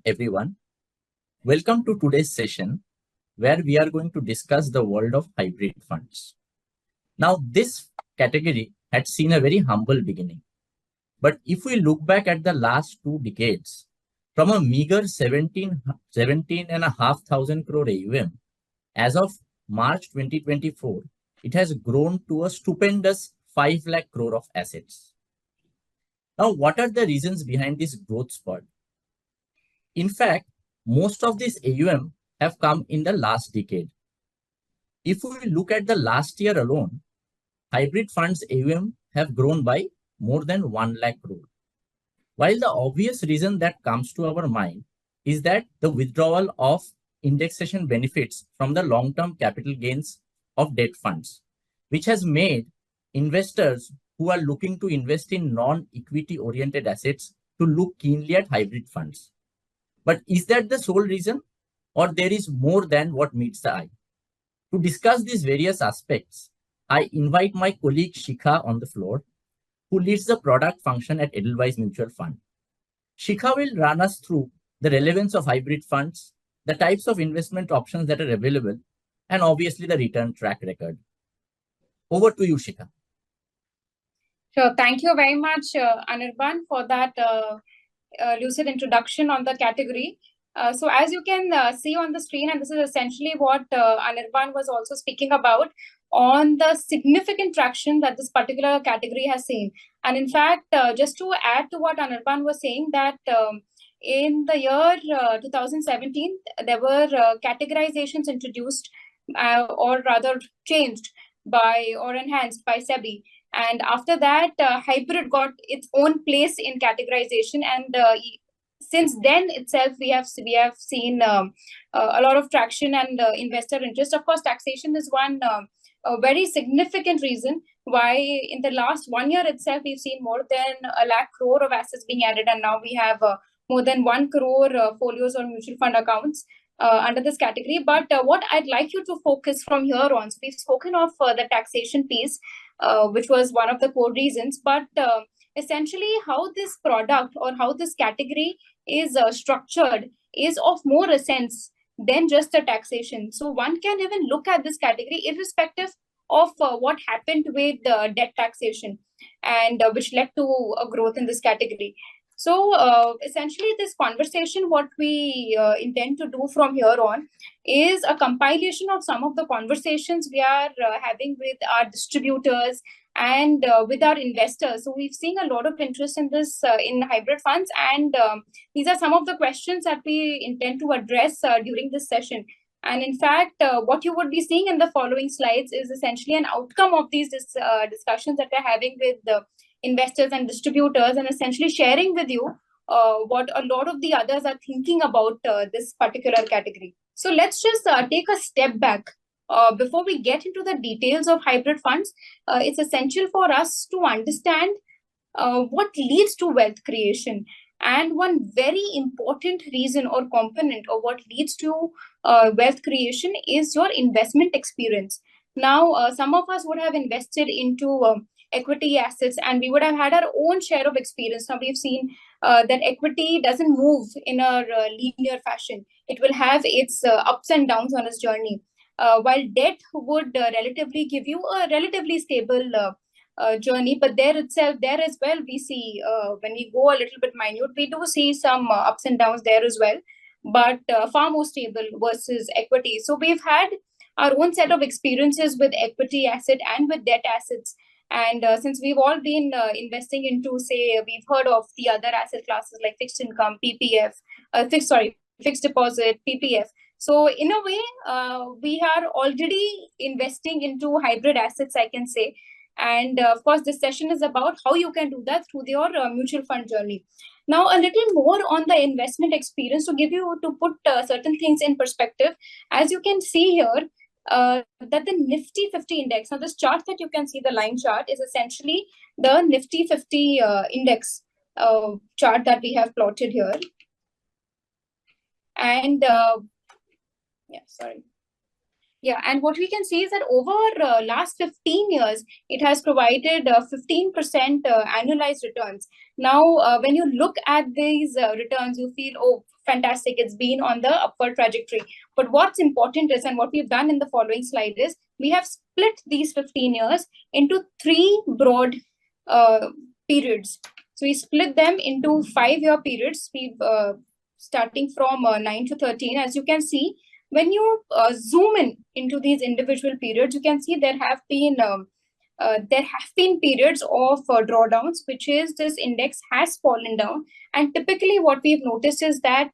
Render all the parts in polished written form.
everyone. Welcome to today's session where we are going to discuss the world of hybrid funds. Now, this category had seen a very humble beginning. But if we look back at the last 2 decades, from a meager 17,500 crore AUM, as of March 2024, it has grown to a stupendous 5 lakh crore of assets. Now, what are the reasons behind this growth spurt? In fact, most of this AUM have come in the last decade. If we look at the last year alone, hybrid funds AUM have grown by more than 1 lakh crore. While the obvious reason that comes to our mind is that the withdrawal of indexation benefits from the long-term capital gains of debt funds, which has made investors who are looking to invest in non-equity oriented assets to look keenly at hybrid funds. But is that the sole reason, or there is more than what meets the eye? To discuss these various aspects, I invite my colleague Shikha on the floor, who leads the product function at Edelweiss Mutual Fund. Shikha will run us through the relevance of hybrid funds, the types of investment options that are available, and obviously the return track record. Over to you, Shikha. Sure. Thank you very much, Anirban, for that lucid introduction on the category. So as you can see on the screen, and this is essentially what Anirban was also speaking about, on the significant traction that this particular category has seen. And in fact, just to add to what Anirban was saying, that in the year 2017, there were categorizations introduced or rather changed by or enhanced by SEBI. And after that, hybrid got its own place in categorization. And since then itself, we have seen a lot of traction and investor interest. Of course, taxation is one a very significant reason why in the last 1 year itself, we've seen more than 1 lakh crore of assets being added. And now we have more than 1 crore folios or mutual fund accounts under this category. But what I'd like you to focus from here on, so we've spoken of the taxation piece, which was one of the core reasons, but essentially how this product or how this category is structured is of more essence than just the taxation. So one can even look at this category irrespective of what happened with debt taxation and which led to a growth in this category. So essentially this conversation, what we intend to do from here on is a compilation of some of the conversations we are having with our distributors and with our investors. So we've seen a lot of interest in this in hybrid funds, and these are some of the questions that we intend to address during this session. And in fact, what you would be seeing in the following slides is essentially an outcome of these discussions that we're having with the investors and distributors, and essentially sharing with you what a lot of the others are thinking about this particular category. So let's just take a step back. Before we get into the details of hybrid funds, it's essential for us to understand what leads to wealth creation. And one very important reason or component of what leads to wealth creation is your investment experience. Now, some of us would have invested into equity assets, and we would have had our own share of experience. Now, we've seen that equity doesn't move in a linear fashion. It will have its ups and downs on its journey. While debt would relatively give you a relatively stable journey, but there as well, we see when we go a little bit minute, we do see some ups and downs there as well, but far more stable versus equity. So we've had our own set of experiences with equity asset and with debt assets. And since we've all been investing into, say, we've heard of the other asset classes like fixed income, PPF, fixed deposit, PPF. So in a way, we are already investing into hybrid assets, I can say. And of course, this session is about how you can do that through your mutual fund journey. Now, a little more on the investment experience to put certain things in perspective. As you can see here, that the Nifty 50 index, now this chart that you can see, the line chart, is essentially the Nifty 50 index chart that we have plotted here. And and what we can see is that over last 15 years, it has provided 15% annualized returns. Now, when you look at these returns, you feel, oh, fantastic. It's been on the upward trajectory. But what's important is, and what we've done in the following slide is, we have split these 15 years into 3 broad periods. So we split them into 5-year periods. We've starting from 9 to 13. As you can see, when you zoom in into these individual periods, you can see there have been periods of drawdowns, which is this index has fallen down. And typically what we've noticed is that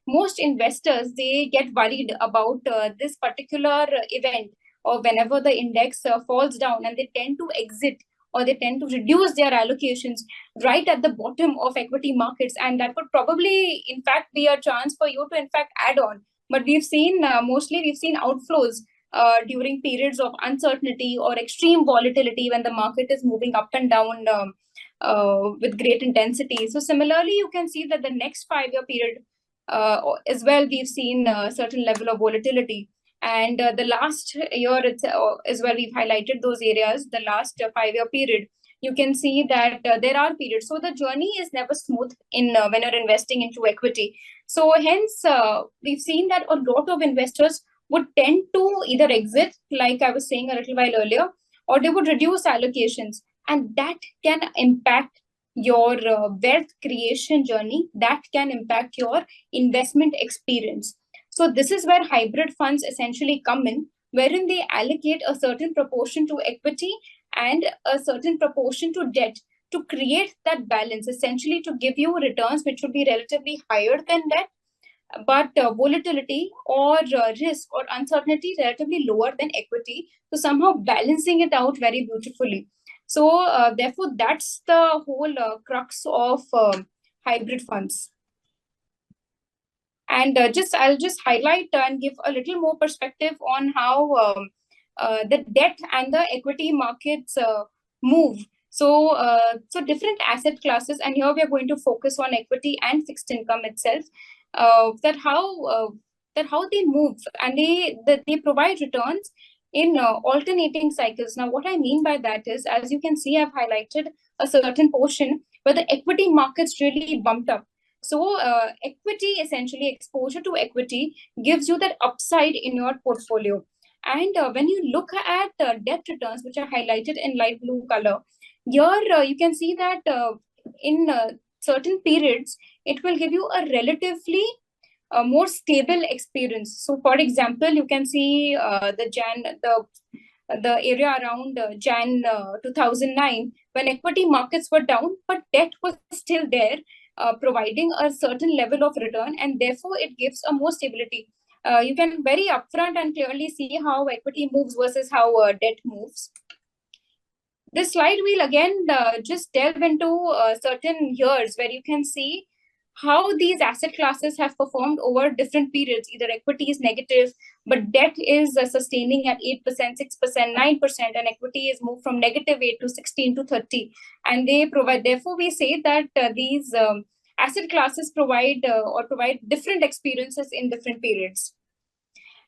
most investors, they get worried about this particular event, or whenever the index falls down, and they tend to exit, or they tend to reduce their allocations right at the bottom of equity markets. And that would probably, in fact, be a chance for you to, in fact, add on. But we've seen, mostly we've seen outflows during periods of uncertainty or extreme volatility, when the market is moving up and down with great intensity. So similarly, you can see that the next 5-year period as well, we've seen a certain level of volatility. And the last year is where we've highlighted those areas, the last 5-year period. You can see that there are periods. So the journey is never smooth in when you're investing into equity. So hence, we've seen that a lot of investors would tend to either exit, like I was saying a little while earlier, or they would reduce allocations. And that can impact your wealth creation journey, that can impact your investment experience. So this is where hybrid funds essentially come in, wherein they allocate a certain proportion to equity and a certain proportion to debt to create that balance, essentially to give you returns which would be relatively higher than debt, but volatility or risk or uncertainty relatively lower than equity. So somehow balancing it out very beautifully. So therefore, that's the whole crux of hybrid funds. And I'll just highlight and give a little more perspective on how the debt and the equity markets move. So different asset classes, and here we are going to focus on equity and fixed income itself, that how they move, and they provide returns in alternating cycles. Now, what I mean by that is, as you can see, I've highlighted a certain portion where the equity markets really bumped up. So equity, essentially exposure to equity, gives you that upside in your portfolio. And when you look at debt returns, which are highlighted in light blue color, here you can see that in certain periods, it will give you a relatively more stable experience. So for example, you can see the area around Jan 2009, when equity markets were down, but debt was still there, providing a certain level of return, and therefore it gives a more stability. You can very upfront and clearly see how equity moves versus how debt moves. This slide will again just delve into certain years where you can see how these asset classes have performed over different periods. Either equity is negative, but debt is sustaining at 8%, 6%, 9%, and equity is moved from -8 to 16 to 30. And they provide, therefore, we say that these asset classes provide different experiences in different periods.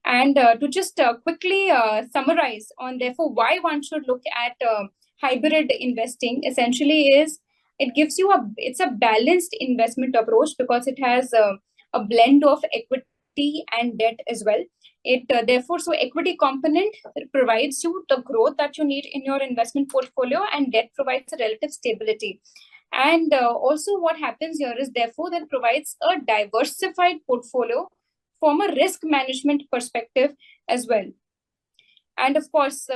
And to just quickly summarize on, therefore, why one should look at hybrid investing, essentially is, it gives you it's a balanced investment approach, because it has a blend of equity and debt as well. It therefore, so equity component provides you the growth that you need in your investment portfolio, and debt provides a relative stability. And also what happens here is, therefore, that provides a diversified portfolio from a risk management perspective as well. And of course,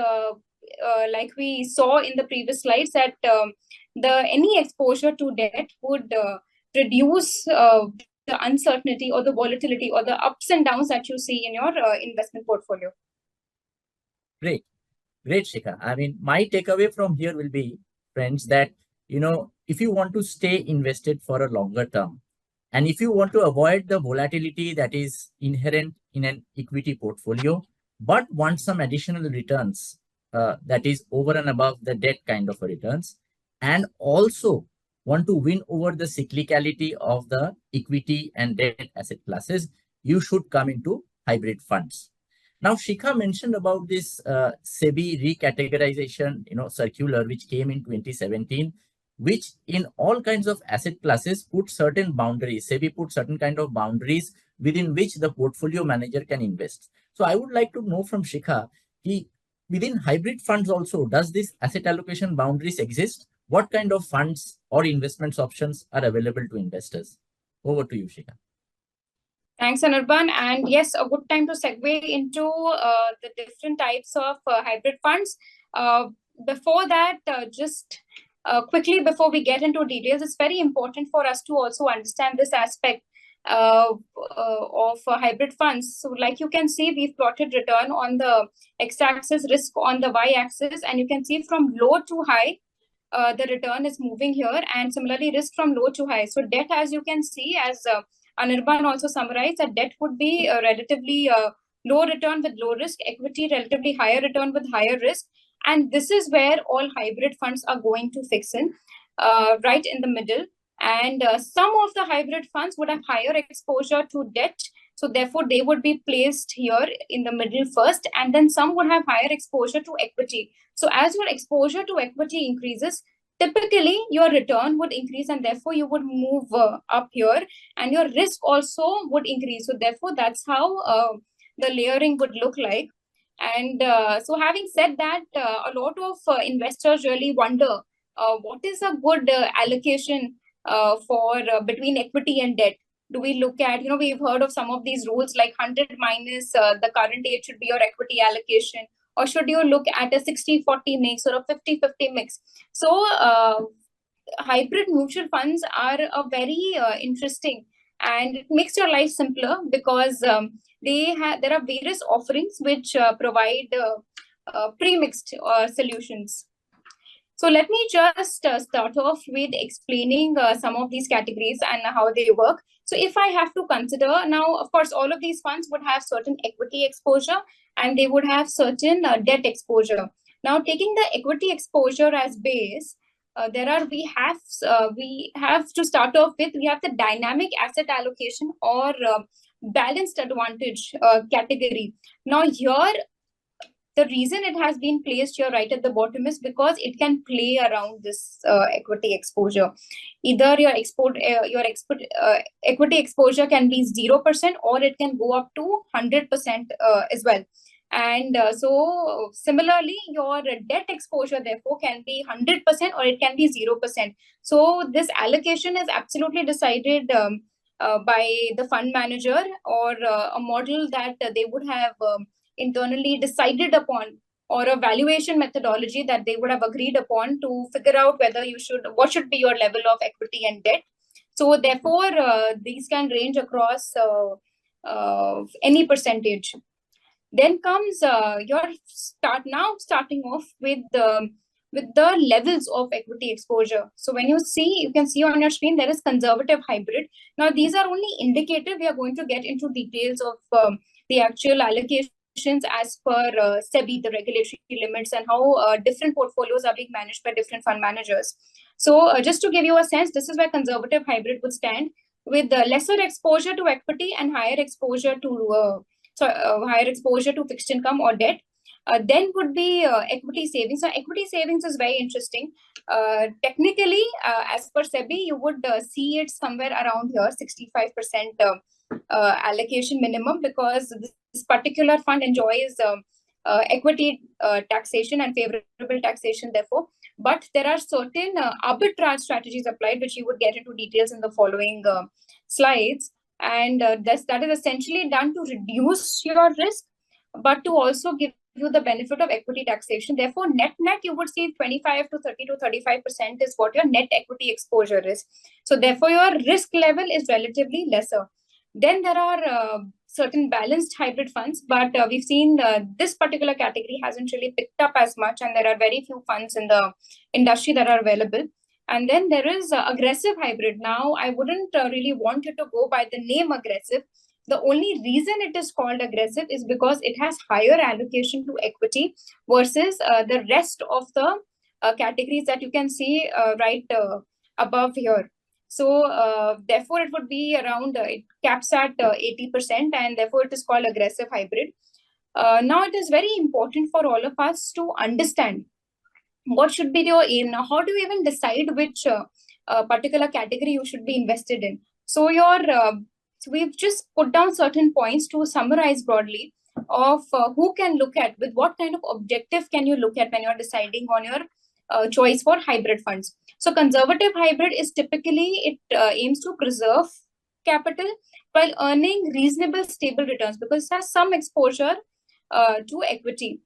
like we saw in the previous slides, that any exposure to debt would reduce the uncertainty or the volatility or the ups and downs that you see in your investment portfolio. Great, Shikha. I mean, my takeaway from here will be, friends, that if you want to stay invested for a longer term, and if you want to avoid the volatility that is inherent in an equity portfolio, but want some additional returns that is over and above the debt kind of returns, and also want to win over the cyclicality of the equity and debt asset classes, you should come into hybrid funds. Now, Shikha mentioned about this SEBI recategorization, circular, which came in 2017. which in all kinds of asset classes put certain boundaries. SEBI put certain kind of boundaries within which the portfolio manager can invest. So I would like to know from Shikha, within hybrid funds also, does this asset allocation boundaries exist? What kind of funds or investments options are available to investors? Over to you, Shikha. Thanks, Anirban. And yes, a good time to segue into the different types of hybrid funds. Before that, just quickly before we get into details, it's very important for us to also understand this aspect of hybrid funds. So like you can see, we've plotted return on the x-axis, risk on the y-axis, and you can see from low to high, the return is moving here, and similarly risk from low to high. So debt, as you can see, as Anirban also summarized, that debt would be relatively low return with low risk, equity relatively higher return with higher risk. And this is where all hybrid funds are going to fix in, right in the middle. And some of the hybrid funds would have higher exposure to debt. So therefore, they would be placed here in the middle first. And then some would have higher exposure to equity. So as your exposure to equity increases, typically your return would increase, and therefore you would move up here, and your risk also would increase. So therefore, that's how the layering would look like. And so having said that, a lot of investors really wonder what is a good allocation for between equity and debt. Do we look at, we've heard of some of these rules like 100 minus the current age should be your equity allocation, or should you look at a 60-40 mix or a 50-50 mix? So hybrid mutual funds are a very interesting, and it makes your life simpler because there are various offerings which provide pre-mixed solutions. So let me just start off with explaining some of these categories and how they work. So if I have to consider now, of course, all of these funds would have certain equity exposure and they would have certain debt exposure. Now, taking the equity exposure as base, we have to start off with, we have the dynamic asset allocation or balanced advantage category. Now here, the reason it has been placed here right at the bottom is because it can play around this equity exposure. Either your equity exposure can be 0% or it can go up to 100% as well. And so similarly, your debt exposure therefore can be 100% or it can be 0%. So this allocation is absolutely decided by the fund manager, or a model that they would have internally decided upon, or a valuation methodology that they would have agreed upon to figure out what should be your level of equity and debt. So therefore, these can range across any percentage. Then comes starting off with the levels of equity exposure. So when you can see on your screen, there is conservative, hybrid. Now these are only indicative. We are going to get into details of the actual allocation as per SEBI, the regulatory limits, and how different portfolios are being managed by different fund managers. So just to give you a sense, this is where conservative hybrid would stand, with lesser exposure to equity and higher exposure to fixed income or debt. Then would be equity savings. So equity savings is very interesting. Technically, as per SEBI, you would see it somewhere around here, 65% allocation minimum, because this particular fund enjoys equity taxation and favorable taxation therefore. But there are certain arbitrage strategies applied, which you would get into details in the following slides. And that is essentially done to reduce your risk, but to also give you the benefit of equity taxation. Therefore, net, you would see 25 to 30 to 35% is what your net equity exposure is. So therefore, your risk level is relatively lesser. Then there are certain balanced hybrid funds, but we've seen this particular category hasn't really picked up as much, and there are very few funds in the industry that are available. And then there is aggressive hybrid. Now, I wouldn't really want you to go by the name aggressive. The only reason it is called aggressive is because it has higher allocation to equity versus the rest of the categories that you can see right above here. So therefore, it would be around, it caps at 80%, and therefore it is called aggressive hybrid. Now, it is very important for all of us to understand what should be your aim? Now, how do you even decide which particular category you should be invested in? So so we've just put down certain points to summarize broadly of who can look at, with what kind of objective can you look at when you're deciding on your choice for hybrid funds. So conservative hybrid is typically, it aims to preserve capital while earning reasonable stable returns because it has some exposure to equity.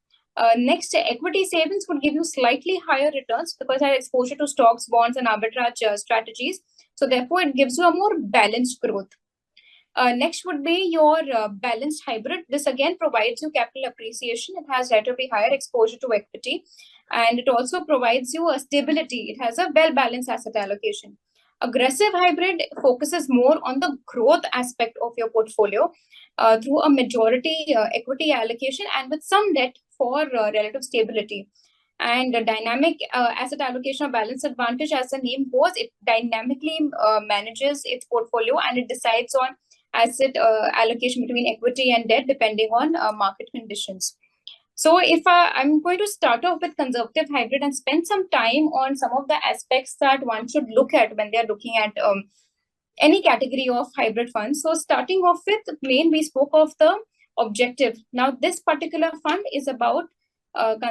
Next, equity savings would give you slightly higher returns because it has exposure to stocks, bonds, and arbitrage strategies. So therefore, it gives you a more balanced growth. Next would be your balanced hybrid. This again provides you capital appreciation. It has relatively higher exposure to equity, and it also provides you a stability. It has a well-balanced asset allocation. Aggressive hybrid focuses more on the growth aspect of your portfolio through a majority equity allocation and with some debt for relative stability. And a dynamic asset allocation or balance advantage, as the name goes, it dynamically manages its portfolio and it decides on asset allocation between equity and debt depending on market conditions. So if I'm going to start off with conservative hybrid and spend some time on some of the aspects that one should look at when they're looking at any category of hybrid funds. So starting off with we spoke of the objective. Now this particular fund is about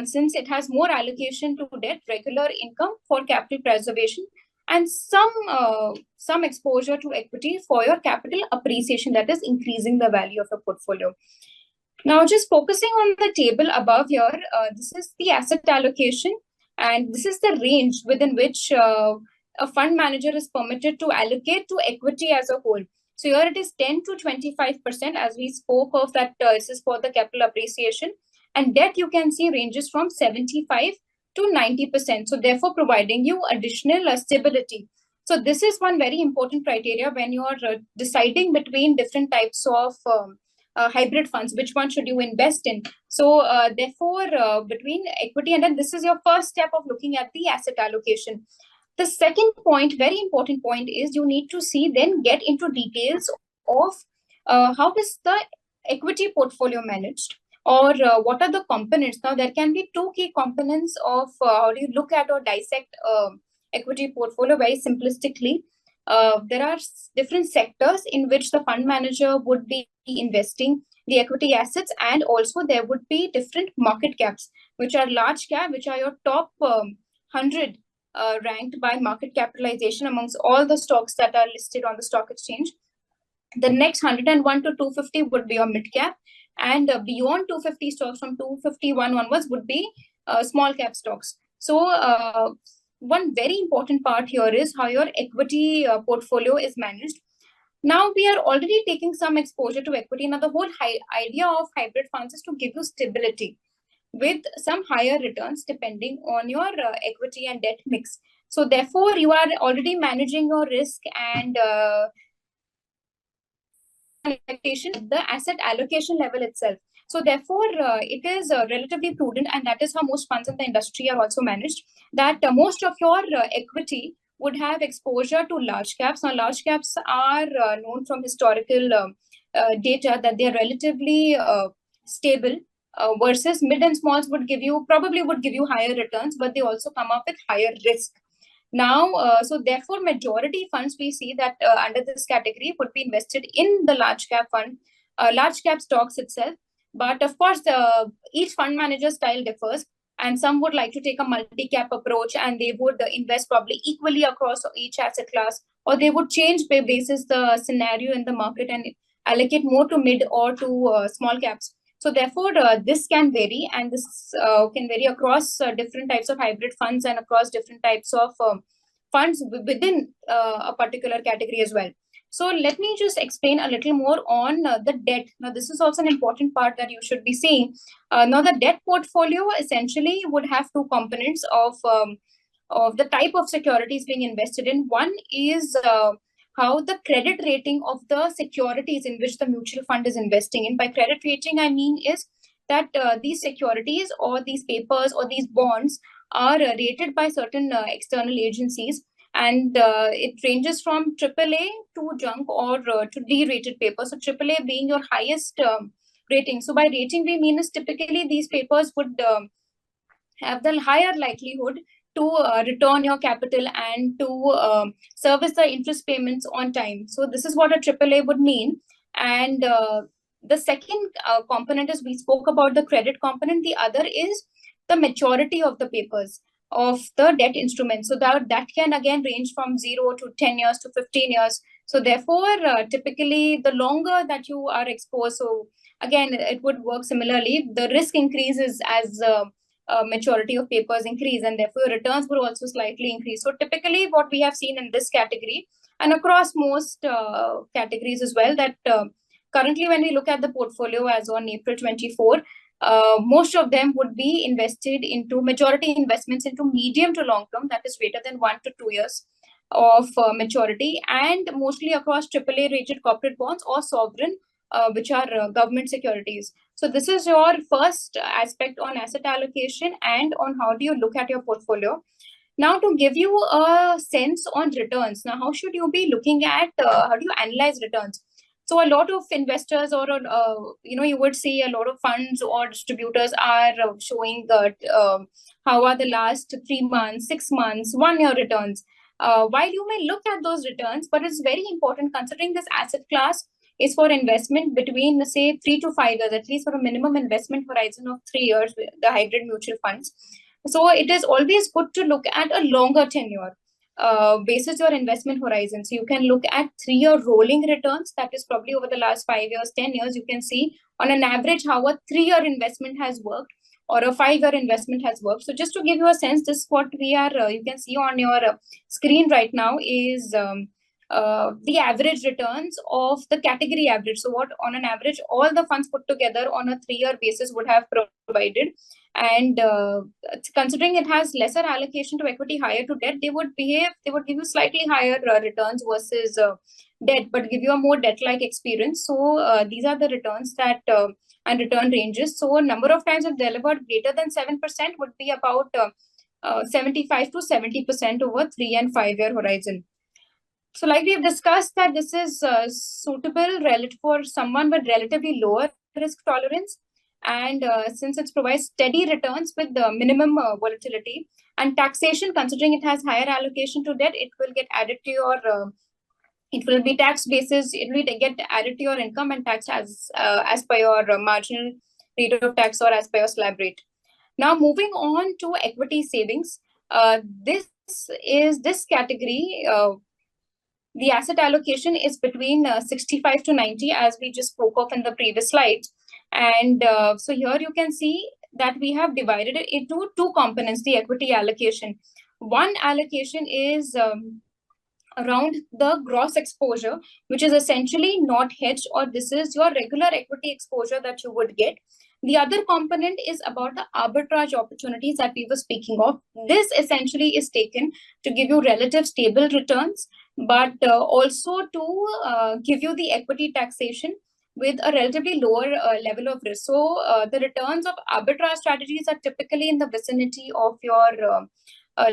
since it has more allocation to debt, regular income for capital preservation, and some exposure to equity for your capital appreciation, that is increasing the value of your portfolio. Now, just focusing on the table above here, this is the asset allocation, and this is the range within which a fund manager is permitted to allocate to equity as a whole. So here it is 10 to 25%, as we spoke of that this is for the capital appreciation, and debt you can see ranges from 75 to 90%. So therefore providing you additional stability. So this is one very important criteria when you are deciding between different types of hybrid funds, which one should you invest in. So therefore between equity and then this is your first step of looking at the asset allocation. The second point, very important point, is you need to get into details of how is the equity portfolio managed, or what are the components. Now there can be two key components of how do you look at or dissect equity portfolio very simplistically. There are different sectors in which the fund manager would be investing the equity assets, and also there would be different market caps, which are large cap, which are your top 100 ranked by market capitalization amongst all the stocks that are listed on the stock exchange. The next 101 to 250 would be your mid cap, and beyond 250 stocks, from 251 onwards, would be small cap stocks. So one very important part here is how your equity portfolio is managed. Now we are already taking some exposure to equity. Now the whole idea of hybrid funds is to give you stability with some higher returns depending on your equity and debt mix. So therefore you are already managing your risk and the asset allocation level itself. So therefore, it is relatively prudent, and that is how most funds in the industry are also managed, that most of your equity would have exposure to large caps. Now, large caps are known from historical data that they are relatively stable, versus mid and smalls would give you higher returns, but they also come up with higher risk. Now, so therefore, majority funds we see that under this category would be invested in the large cap fund, large cap stocks itself. But of course, each fund manager style differs, and some would like to take a multi-cap approach, and they would invest probably equally across each asset class, or they would change basis the scenario in the market and allocate more to mid or to small caps. So therefore, this can vary, and this can vary across different types of hybrid funds and across different types of funds within a particular category as well. So let me just explain a little more on the debt. Now, this is also an important part that you should be seeing. Now, the debt portfolio essentially would have two components of the type of securities being invested in. One is how the credit rating of the securities in which the mutual fund is investing in. By credit rating, I mean is that these securities or these papers or these bonds are rated by certain external agencies, and it ranges from AAA to junk or to D-rated paper. So AAA being your highest rating. So by rating, we mean is typically these papers would have the higher likelihood to return your capital and to service the interest payments on time. So this is what a AAA would mean. And the second component is, we spoke about the credit component. The other is the maturity of the papers of the debt instruments. So that can again range from 0 to 10 years to 15 years. So therefore, typically the longer that you are exposed, so again, it would work similarly. The risk increases as maturity of papers increase, and therefore returns will also slightly increase. So typically what we have seen in this category and across most categories as well, that currently when we look at the portfolio as on April 24, most of them would be invested into, majority investments into medium to long term, that is greater than 1 to 2 years of maturity, and mostly across AAA rated corporate bonds or sovereign, which are government securities. So this is your first aspect on asset allocation and on how do you look at your portfolio. Now, to give you a sense on returns, now how should you be looking at, how do you analyze returns? So a lot of investors or, you would see a lot of funds or distributors are showing that how are the last 3 months, 6 months, 1 year returns. While you may look at those returns, but it's very important, considering this asset class is for investment between, say, 3 to 5 years, at least for a minimum investment horizon of 3 years, the hybrid mutual funds. So it is always good to look at a longer tenure basis your investment horizon. So you can look at 3-year rolling returns. That is probably over the last 5 years, 10 years, you can see on an average how a 3-year investment has worked or a 5-year investment has worked. So just to give you a sense, this what we are, you can see on your screen right now is the average returns of the category average. So what on an average all the funds put together on a 3-year basis would have provided. And considering it has lesser allocation to equity, higher to debt, they would give you slightly higher returns versus debt, but give you a more debt-like experience. So these are the returns that and return ranges. So a number of times if delivered greater than 7% would be about 75 to 70% over 3 and 5 year horizon. So like we've discussed that this is suitable for someone with relatively lower risk tolerance. And since it provides steady returns with the minimum volatility and taxation, considering it has higher allocation to debt, it will get added to your, it will be tax basis, it will get added to your income and tax as per your marginal rate of tax or as per your slab rate. Now moving on to equity savings, this category, the asset allocation is between 65 to 90, as we just spoke of in the previous slides. And so here you can see that we have divided it into 2 components, the equity allocation. One allocation is around the gross exposure, which is essentially not hedged, or this is your regular equity exposure that you would get. The other component is about the arbitrage opportunities that we were speaking of. This essentially is taken to give you relative stable returns, but also to give you the equity taxation with a relatively lower level of risk. So the returns of arbitrage strategies are typically in the vicinity of your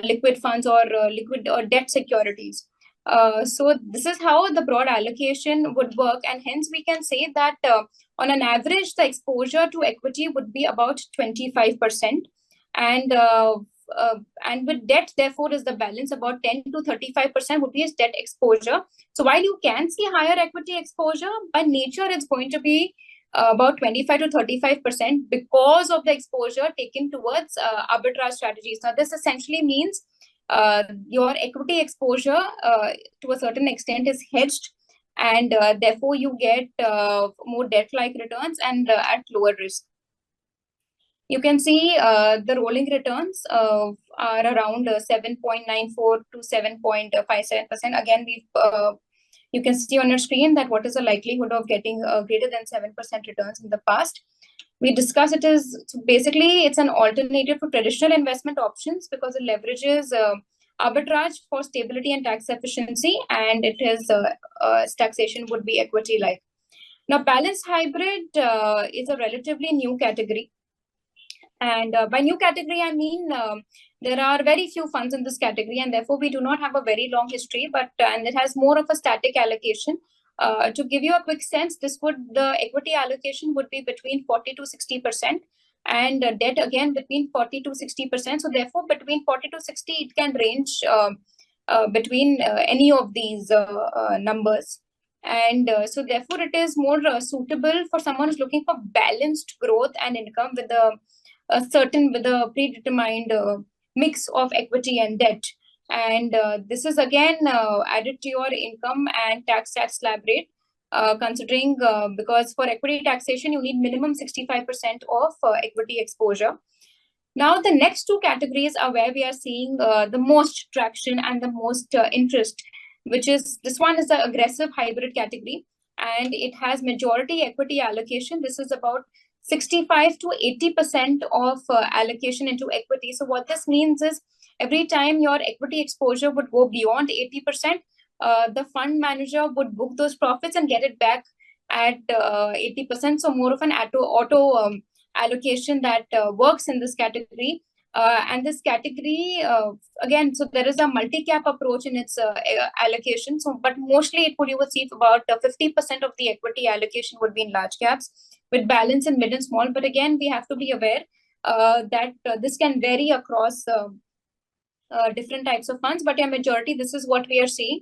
liquid funds or liquid or debt securities. So this is how the broad allocation would work, and hence we can say that on an average, the exposure to equity would be about 25%, and with debt, therefore, is the balance. About 10 to 35% would be its debt exposure. So while you can see higher equity exposure, by nature, it's going to be about 25 to 35% because of the exposure taken towards arbitrage strategies. Now, this essentially means your equity exposure to a certain extent is hedged, and therefore you get more debt-like returns and at lower risk. You can see the rolling returns are around 7.94 to 7.57%. Again, you can see on your screen that what is the likelihood of getting greater than 7% returns in the past. We discuss it as basically it's an alternative to traditional investment options because it leverages arbitrage for stability and tax efficiency, and it is taxation would be equity-like. Now, balanced hybrid is a relatively new category. And by new category, I mean there are very few funds in this category, and therefore we do not have a very long history, but and it has more of a static allocation. To give you a quick sense, the equity allocation would be between 40 to 60%. and debt again between 40 to 60%. So therefore, between 40 to 60, it can range between any of these numbers. And so therefore, it is more suitable for someone who's looking for balanced growth and income with a predetermined mix of equity and debt. And this is again added to your income and tax slab rate, considering because for equity taxation, you need minimum 65% of equity exposure. Now, the next two categories are where we are seeing the most traction and the most interest, which is this one is the aggressive hybrid category, and it has majority equity allocation. This is about 65 to 80% of allocation into equity. So what this means is every time your equity exposure would go beyond 80%, the fund manager would book those profits and get it back at 80%. So more of an auto allocation that works in this category. And this category, again, so there is a multi-cap approach in its allocation. So, but mostly you would see about 50% of the equity allocation would be in large caps, with balance in mid and small. But again, we have to be aware that this can vary across different types of funds. But a majority, this is what we are seeing.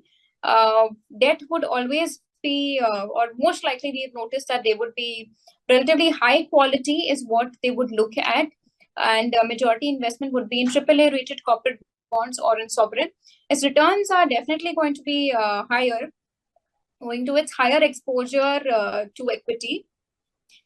Debt would always be, or most likely we've noticed that they would be relatively high quality is what they would look at. And majority investment would be in AAA rated corporate bonds or in sovereign. Its returns are definitely going to be higher, owing to its higher exposure to equity.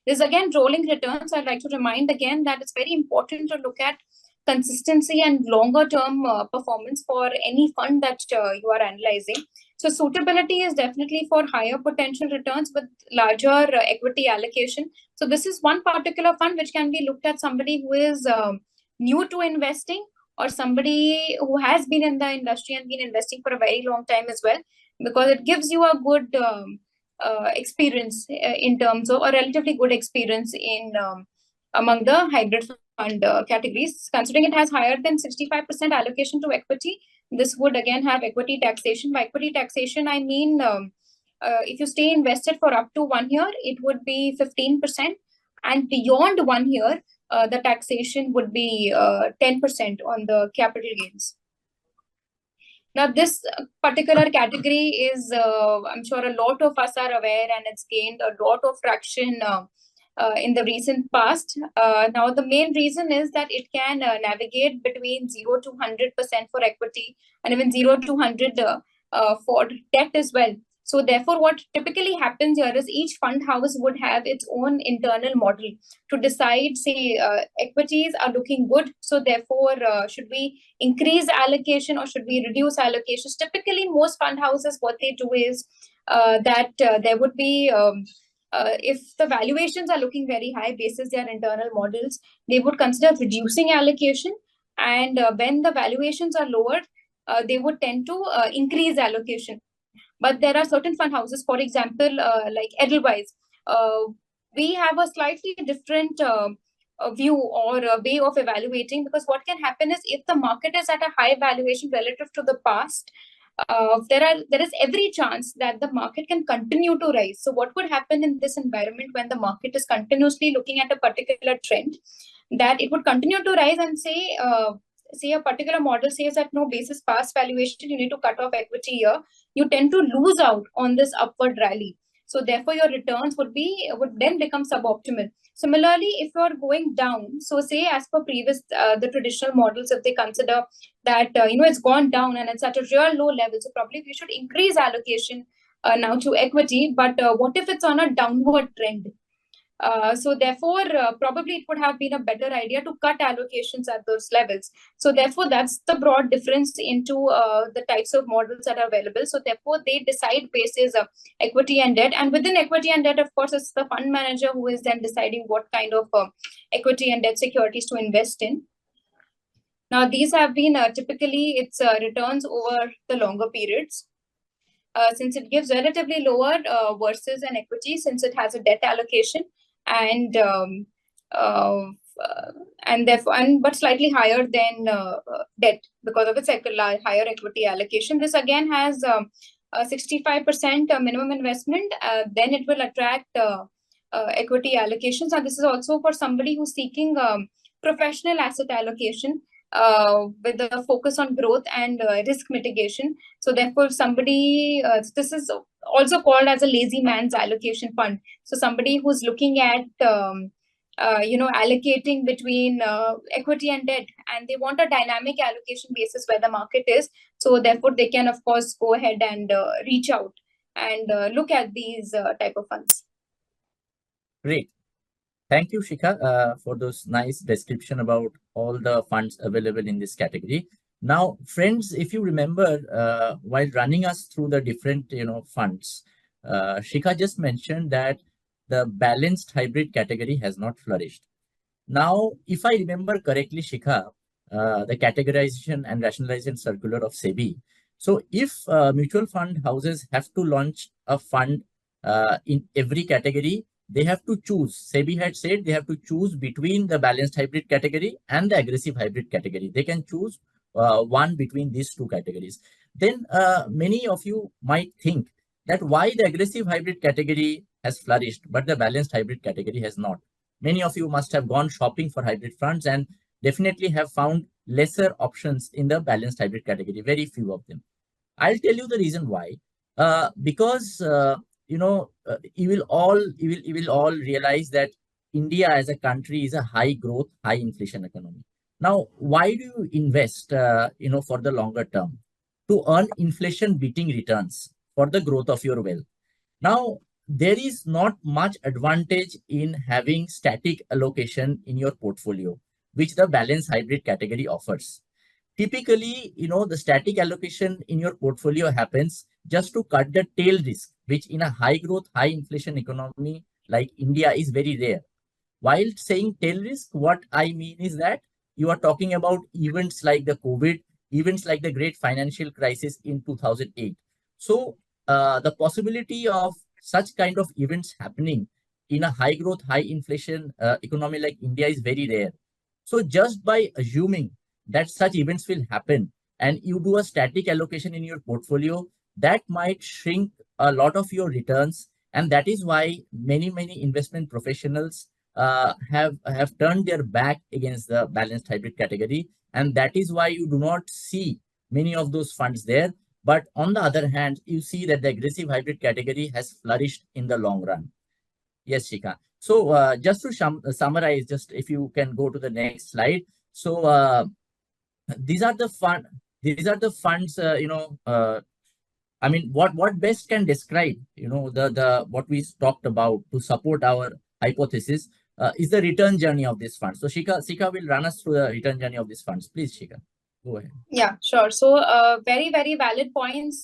This again, rolling returns. I'd like to remind again that it's very important to look at consistency and longer term performance for any fund that you are analyzing. So suitability is definitely for higher potential returns with larger equity allocation. So this is one particular fund which can be looked at somebody who is new to investing, or somebody who has been in the industry and been investing for a very long time as well, because it gives you a good experience in terms of a relatively good experience in among the hybrid fund categories. Considering it has higher than 65% allocation to equity, this would again have equity taxation. By equity taxation, I mean if you stay invested for up to 1 year, it would be 15%, and beyond 1 year, the taxation would be 10% on the capital gains. Now, this particular category is, I'm sure a lot of us are aware, and it's gained a lot of traction in the recent past. Now, the main reason is that it can navigate between 0 to 100% for equity, and even 0 to 100 for debt as well. So therefore, what typically happens here is each fund house would have its own internal model to decide, say, equities are looking good. So therefore, should we increase allocation or should we reduce allocations? Typically, most fund houses, what they do is that there would be, if the valuations are looking very high basis their internal models, they would consider reducing allocation. And when the valuations are lower, they would tend to increase allocation. But there are certain fund houses, for example, like Edelweiss, we have a slightly different view or a way of evaluating, because what can happen is if the market is at a high valuation relative to the past, there is every chance that the market can continue to rise. So what would happen in this environment when the market is continuously looking at a particular trend, that it would continue to rise, and say a particular model says that no, basis past valuation, you need to cut off equity here, you tend to lose out on this upward rally. So therefore, your returns would then become suboptimal. Similarly, if you're going down, so say as per previous, the traditional models, if they consider that, it's gone down and it's at a real low level, so probably we should increase allocation now to equity. But what if it's on a downward trend? So therefore, probably it would have been a better idea to cut allocations at those levels. So therefore, that's the broad difference into the types of models that are available. So therefore, they decide basis of equity and debt. And within equity and debt, of course, it's the fund manager who is then deciding what kind of equity and debt securities to invest in. Now, these have been typically its returns over the longer periods. Since it gives relatively lower versus an equity, since it has a debt allocation, and therefore, but slightly higher than debt because of its higher equity allocation. This again has 65% minimum investment. Then it will attract equity allocations, and this is also for somebody who's seeking professional asset allocation with a focus on growth and risk mitigation. So therefore, somebody, this is also called as a lazy man's allocation fund. So somebody who's looking at allocating between equity and debt, and they want a dynamic allocation basis where the market is. So therefore, they can of course go ahead and reach out and look at these type of funds. Great. Thank you, Shikha, for those nice description about all the funds available in this category. Now, friends, if you remember, while running us through the different, funds, Shikha just mentioned that the balanced hybrid category has not flourished. Now, if I remember correctly, Shikha, the categorization and rationalization circular of SEBI. So if mutual fund houses have to launch a fund in every category, they have to choose. SEBI had said they have to choose between the balanced hybrid category and the aggressive hybrid category. They can choose one between these two categories. Then many of you might think that why the aggressive hybrid category has flourished, but the balanced hybrid category has not. Many of you must have gone shopping for hybrid funds and definitely have found lesser options in the balanced hybrid category, very few of them. I'll tell you the reason why. Because you will all realize that India as a country is a high growth, high inflation economy. Now, why do you invest for the longer term? To earn inflation beating returns for the growth of your wealth. Now, there is not much advantage in having static allocation in your portfolio, which the balanced hybrid category offers. Typically, the static allocation in your portfolio happens just to cut the tail risk, which in a high growth, high inflation economy like India is very rare. While saying tail risk, what I mean is that you are talking about events like the COVID, events like the great financial crisis in 2008. So the possibility of such kind of events happening in a high growth, high inflation economy like India is very rare. So just by assuming that such events will happen and you do a static allocation in your portfolio, that might shrink a lot of your returns. And that is why many investment professionals have turned their back against the balanced hybrid category. And that is why you do not see many of those funds there. But on the other hand, you see that the aggressive hybrid category has flourished in the long run. Yes, Shikha. So just to summarize, just if you can go to the next slide. So these are the funds. I mean, what best can describe the what we talked about to support our hypothesis is the return journey of this fund. So Shikha will run us through the return journey of these funds. Please, Shikha, go ahead. Yeah, sure. So very, very valid points,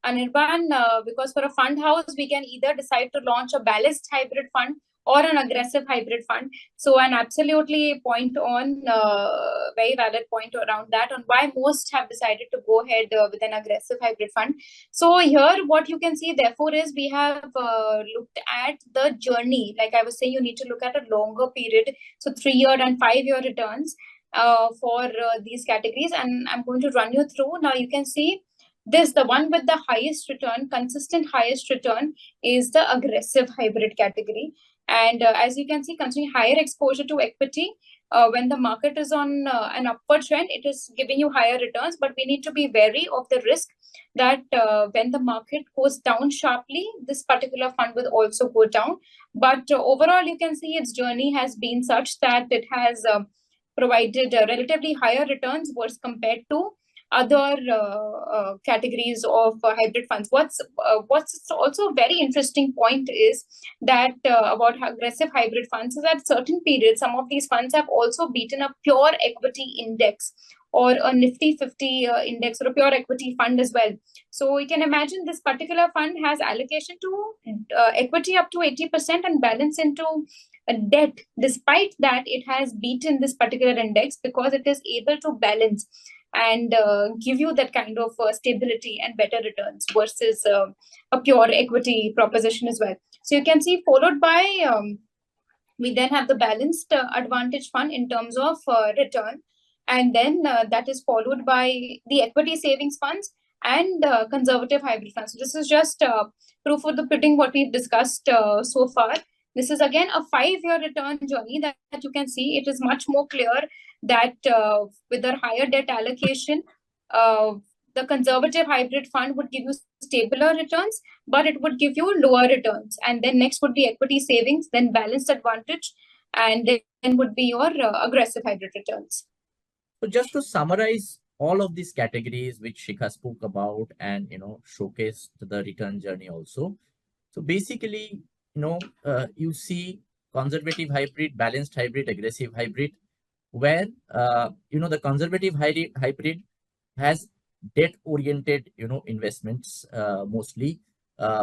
Anirban, because for a fund house, we can either decide to launch a balanced hybrid fund or an aggressive hybrid fund. So an absolutely very valid point around that on why most have decided to go ahead with an aggressive hybrid fund. So here what you can see therefore is we have looked at the journey. Like I was saying, you need to look at a longer period. So 3-year and 5-year returns for these categories, and I'm going to run you through. Now you can see this, the one with the highest return, consistent highest return is the aggressive hybrid category. And as you can see, considering higher exposure to equity, when the market is on an upward trend, it is giving you higher returns. But we need to be wary of the risk that when the market goes down sharply, this particular fund will also go down. But overall, you can see its journey has been such that it has provided relatively higher returns versus compared to other categories of hybrid funds. What's also a very interesting point is that about aggressive hybrid funds is that certain periods, some of these funds have also beaten a pure equity index or a Nifty 50 index or a pure equity fund as well. So you can imagine this particular fund has allocation to equity up to 80% and balance into a debt. Despite that, it has beaten this particular index because it is able to balance and give you that kind of stability and better returns versus a pure equity proposition as well. So you can see followed by, we then have the balanced advantage fund in terms of return. And then that is followed by the equity savings funds and conservative hybrid funds. So this is just proof of the pudding what we've discussed so far. This is again a 5-year return journey that you can see. It is much more clear that with a higher debt allocation, the conservative hybrid fund would give you stabler returns, but it would give you lower returns. And then next would be equity savings, then balanced advantage, and then would be your aggressive hybrid returns. So just to summarize all of these categories which Shikha spoke about and showcased the return journey also. So basically, you see conservative hybrid, balanced hybrid, aggressive hybrid, where the conservative hybrid has debt oriented investments mostly,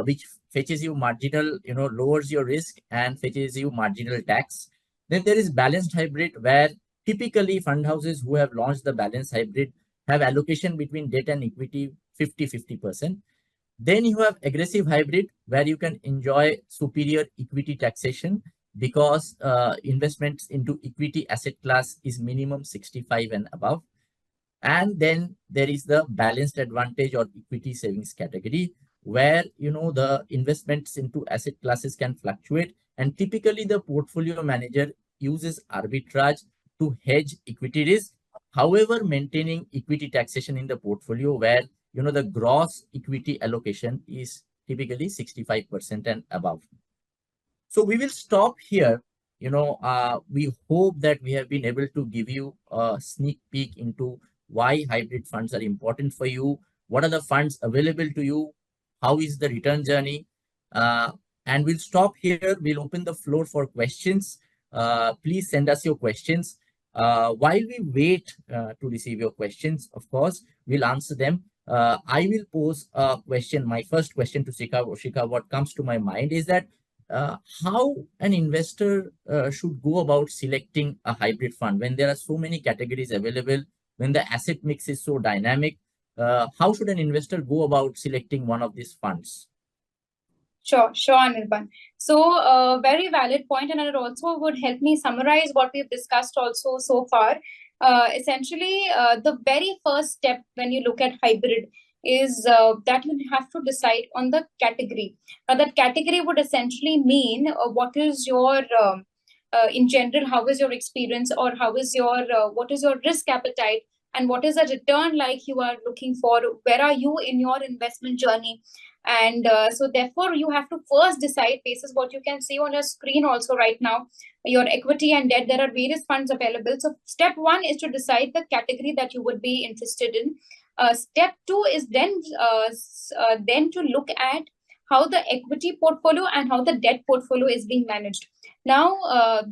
which fetches you marginal, lowers your risk and fetches you marginal tax. Then there is balanced hybrid, where typically fund houses who have launched the balanced hybrid have allocation between debt and equity 50-50%. Then you have aggressive hybrid, where you can enjoy superior equity taxation because investments into equity asset class is minimum 65 and above. And then there is the balanced advantage or equity savings category, where the investments into asset classes can fluctuate, and typically the portfolio manager uses arbitrage to hedge equity risk, however maintaining equity taxation in the portfolio, where the gross equity allocation is typically 65% and above. So we will stop here. We hope that we have been able to give you a sneak peek into why hybrid funds are important for you, what are the funds available to you, how is the return journey, and we'll stop here. We'll open the floor for questions. Please send us your questions. While we wait to receive your questions, of course, we'll answer them. I will pose a question. My first question to Shikha, what comes to my mind is that how an investor should go about selecting a hybrid fund when there are so many categories available, when the asset mix is so dynamic. How should an investor go about selecting one of these funds? Sure, Anirban. So, very valid point, and it also would help me summarize what we've discussed also so far. Essentially, the very first step when you look at hybrid is that you have to decide on the category. That category would essentially mean what is your, in general, how is your experience, or how is your, what is your risk appetite, and what is the return like you are looking for? Where are you in your investment journey? And so therefore you have to first decide, basis what you can see on your screen also right now, your equity and debt. There are various funds available. So step one is to decide the category that you would be interested in. Step two is then to look at how the equity portfolio and how the debt portfolio is being managed. Now,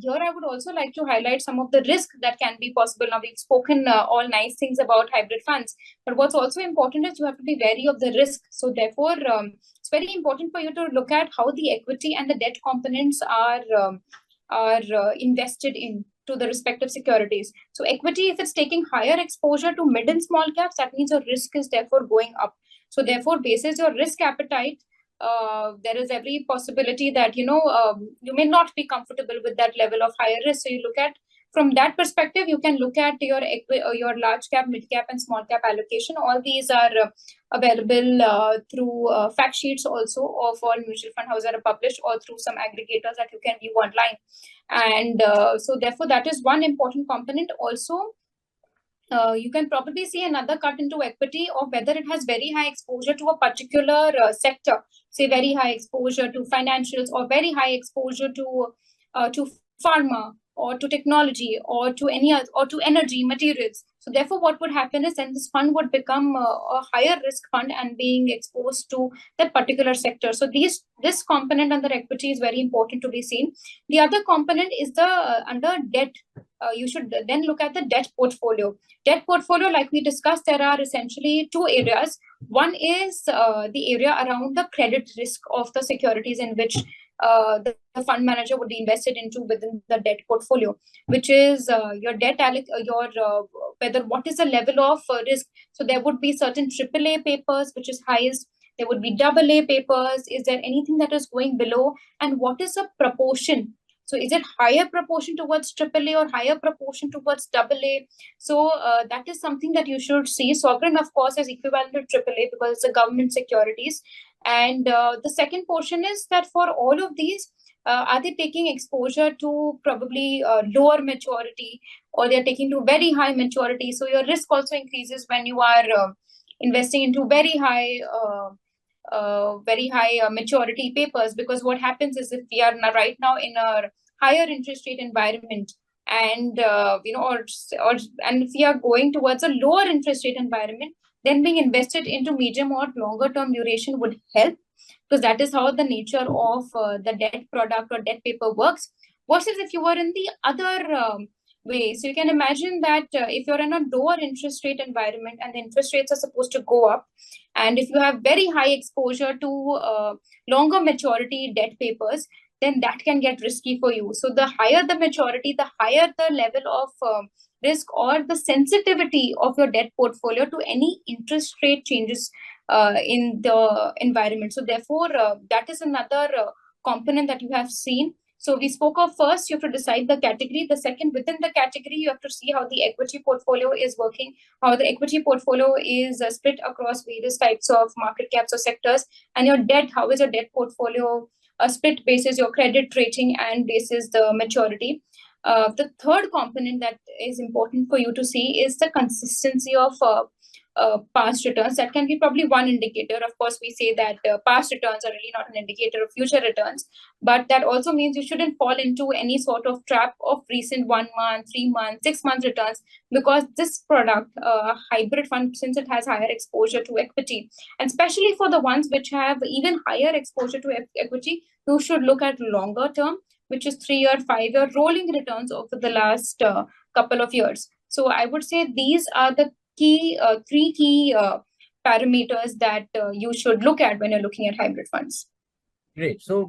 here I would also like to highlight some of the risk that can be possible. Now, we've spoken all nice things about hybrid funds, but what's also important is you have to be wary of the risk. So therefore, it's very important for you to look at how the equity and the debt components are invested in to the respective securities. So equity, if it's taking higher exposure to mid and small caps, that means your risk is therefore going up. So therefore, basis your risk appetite, there is every possibility that you may not be comfortable with that level of higher risk. So you look at, from that perspective, you can look at your large cap, mid cap, and small cap allocation. All these are available through fact sheets also of all mutual fund houses that are published, or through some aggregators that you can view online. And so therefore, that is one important component. Also, you can probably see another cut into equity of whether it has very high exposure to a particular sector, say very high exposure to financials, or very high exposure to pharma, or to technology, or to any other, or to energy materials. So therefore, what would happen is then this fund would become a higher risk fund and being exposed to that particular sector. So this component under equity is very important to be seen. The other component is the under debt. You should then look at the debt portfolio. Debt portfolio, like we discussed, there are essentially two areas. One is the area around the credit risk of the securities in which the fund manager would be invested into within the debt portfolio, which is your debt, whether what is the level of risk. So there would be certain AAA papers, which is highest. There would be AA papers. Is there anything that is going below? And what is the proportion? So is it higher proportion towards AAA or higher proportion towards AA? So that is something that you should see. Sovereign, of course, is equivalent to AAA because it's a government securities. And the second portion is that for all of these, are they taking exposure to probably lower maturity, or they're taking to very high maturity? So your risk also increases when you are investing into very high maturity papers, because what happens is, if we are right now in a higher interest rate environment, and and if we are going towards a lower interest rate environment, then being invested into medium or longer term duration would help, because that is how the nature of the debt product or debt paper works, versus if you were in the other way. So you can imagine that if you're in a lower interest rate environment and the interest rates are supposed to go up, and if you have very high exposure to longer maturity debt papers, then that can get risky for you. So the higher the maturity, the higher the level of risk or the sensitivity of your debt portfolio to any interest rate changes in the environment. So therefore, that is another component that you have seen. So we spoke of, first, you have to decide the category. The second, within the category, you have to see how the equity portfolio is working, how the equity portfolio is split across various types of market caps or sectors, and your debt, how is your debt portfolio split basis your credit rating and basis the maturity. The third component that is important for you to see is the consistency of past returns. That can be probably one indicator. Of course, we say that past returns are really not an indicator of future returns, but that also means you shouldn't fall into any sort of trap of recent 1 month, 3 months, 6 months returns, because this product, hybrid fund, since it has higher exposure to equity, and especially for the ones which have even higher exposure to equity, you should look at longer term, which is 3-year, 5-year rolling returns over the last couple of years. So I would say these are the three key parameters that you should look at when you're looking at hybrid funds. Great. So,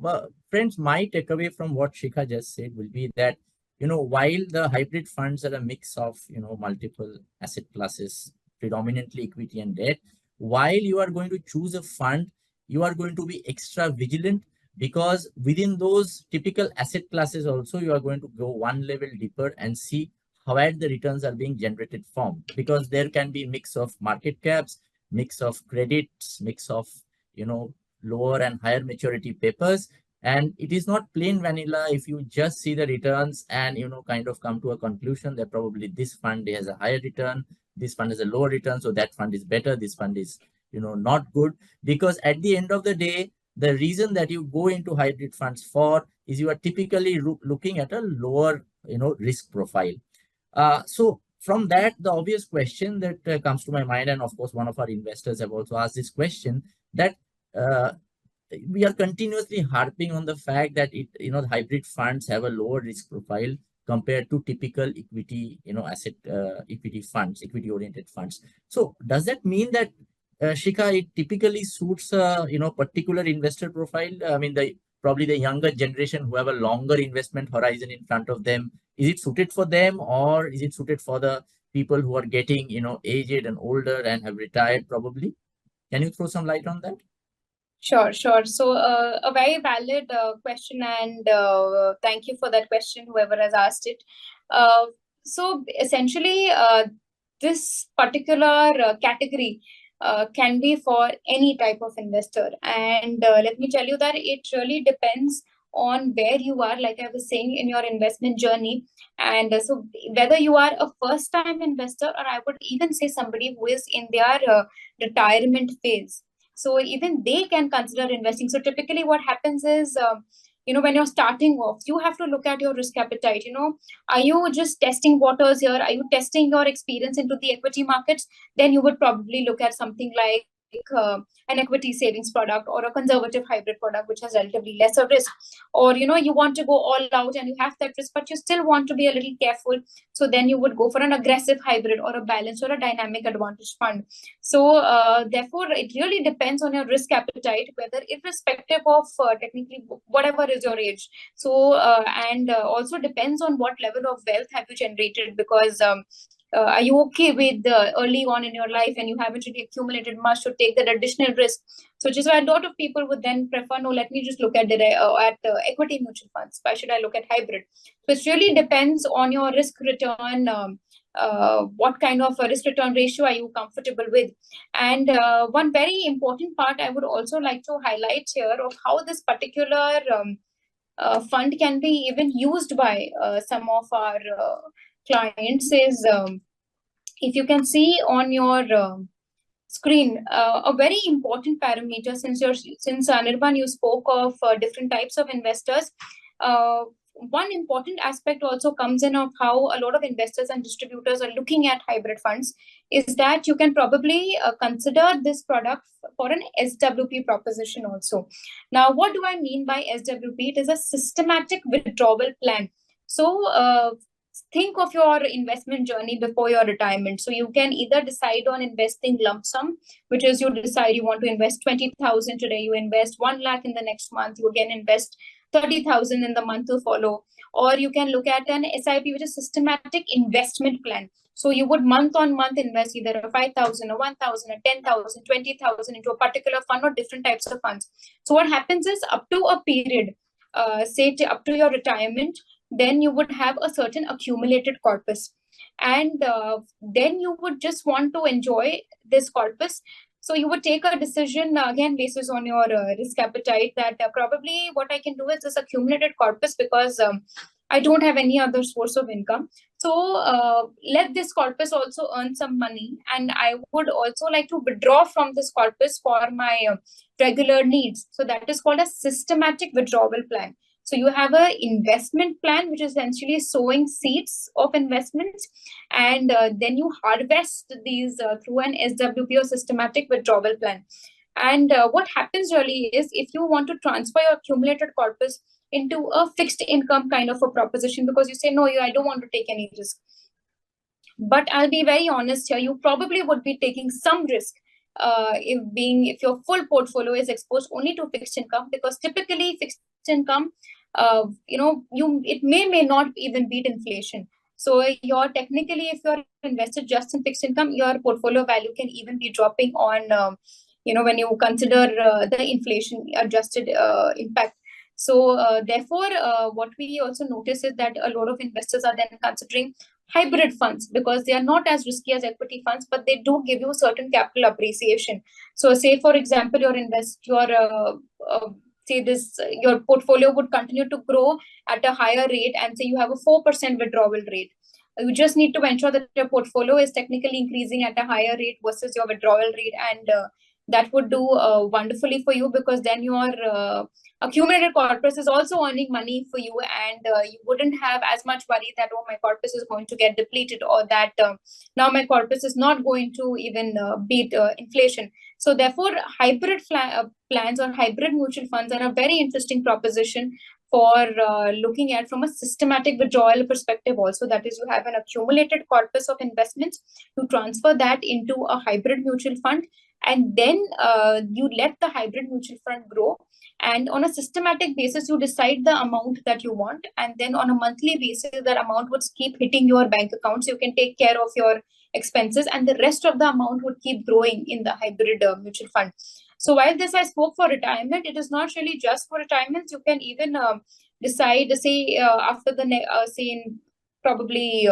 friends, my takeaway from what Shikha just said will be that, while the hybrid funds are a mix of, multiple asset classes, predominantly equity and debt, while you are going to choose a fund, you are going to be extra vigilant, because within those typical asset classes also, you are going to go one level deeper and see how the returns are being generated from, because there can be mix of market caps, mix of credits, mix of, lower and higher maturity papers. And it is not plain vanilla if you just see the returns and, kind of come to a conclusion that probably this fund has a higher return, this fund has a lower return, so that fund is better, this fund is, not good. Because at the end of the day, the reason that you go into hybrid funds for is you are typically looking at a lower, risk profile. So from that, the obvious question that comes to my mind, and of course, one of our investors have also asked this question, that we are continuously harping on the fact that the hybrid funds have a lower risk profile compared to typical equity, asset equity funds, equity oriented funds. So does that mean that Shikha, it typically suits particular investor profile? I mean, probably the younger generation who have a longer investment horizon in front of them. Is it suited for them, or is it suited for the people who are getting, aged and older and have retired probably? Can you throw some light on that? Sure. So a very valid question, and thank you for that question, whoever has asked it. So essentially, this particular category can be for any type of investor. And let me tell you that it really depends on where you are, like I was saying, in your investment journey. And so whether you are a first time investor, or I would even say somebody who is in their retirement phase, so even they can consider investing. So typically what happens is, when you're starting off, you have to look at your risk appetite. Are you just testing waters here? Are you testing your experience into the equity markets? Then you would probably look at something like an equity savings product or a conservative hybrid product, which has relatively lesser risk. Or, you want to go all out and you have that risk, but you still want to be a little careful. So then you would go for an aggressive hybrid or a balanced or a dynamic advantage fund. So therefore, it really depends on your risk appetite, whether irrespective of technically whatever is your age. So and also depends on what level of wealth have you generated, because are you okay with early on in your life and you haven't really accumulated much to take that additional risk? So just why a lot of people would then prefer, no, let me just look at equity mutual funds. Why should I look at hybrid? So it really depends on your risk return. What kind of a risk return ratio are you comfortable with? And one very important part I would also like to highlight here of how this particular fund can be even used by some of our clients is, if you can see on your screen, a very important parameter, since Anirban, you spoke of different types of investors. One important aspect also comes in of how a lot of investors and distributors are looking at hybrid funds is that you can probably consider this product for an SWP proposition also. Now, what do I mean by SWP? It is a systematic withdrawal plan. So think of your investment journey before your retirement. So you can either decide on investing lump sum, which is you decide you want to invest 20,000 today, you invest 1 lakh in the next month, you again invest 30,000 in the month to follow. Or you can look at an SIP, which is systematic investment plan. So you would month on month invest either a 5,000 or 1,000 or 10,000, 20,000 into a particular fund or different types of funds. So what happens is up to a period, say up to your retirement, then you would have a certain accumulated corpus. And then you would just want to enjoy this corpus. So you would take a decision, again, basis on your risk appetite, that probably what I can do is this accumulated corpus because I don't have any other source of income. So let this corpus also earn some money. And I would also like to withdraw from this corpus for my regular needs. So that is called a systematic withdrawal plan. So you have an investment plan, which is essentially sowing seeds of investments, and then you harvest these through an SWP or systematic withdrawal plan. And what happens really is, if you want to transfer your accumulated corpus into a fixed income kind of a proposition, because you say, no, I don't want to take any risk. But I'll be very honest here, you probably would be taking some risk if your full portfolio is exposed only to fixed income, because typically fixed income, it may not even beat inflation. So if you're invested just in fixed income, your portfolio value can even be dropping on, when you consider the inflation adjusted impact. So therefore, what we also notice is that a lot of investors are then considering hybrid funds because they are not as risky as equity funds, but they do give you certain capital appreciation. So say, for example, your portfolio would continue to grow at a higher rate, and say you have a 4% withdrawal rate. You just need to ensure that your portfolio is technically increasing at a higher rate versus your withdrawal rate, and that would do wonderfully for you, because then your accumulated corpus is also earning money for you, and you wouldn't have as much worry that, oh, my corpus is going to get depleted, or that now my corpus is not going to even beat inflation. So therefore, hybrid plans or hybrid mutual funds are a very interesting proposition for looking at from a systematic withdrawal perspective also. That is, you have an accumulated corpus of investments, you transfer that into a hybrid mutual fund, and then you let the hybrid mutual fund grow. And on a systematic basis, you decide the amount that you want. And then on a monthly basis, that amount would keep hitting your bank account. So you can take care of your expenses, and the rest of the amount would keep growing in the hybrid mutual fund. So while this I spoke for retirement, it is not really just for retirement. You can even decide, say, after say in probably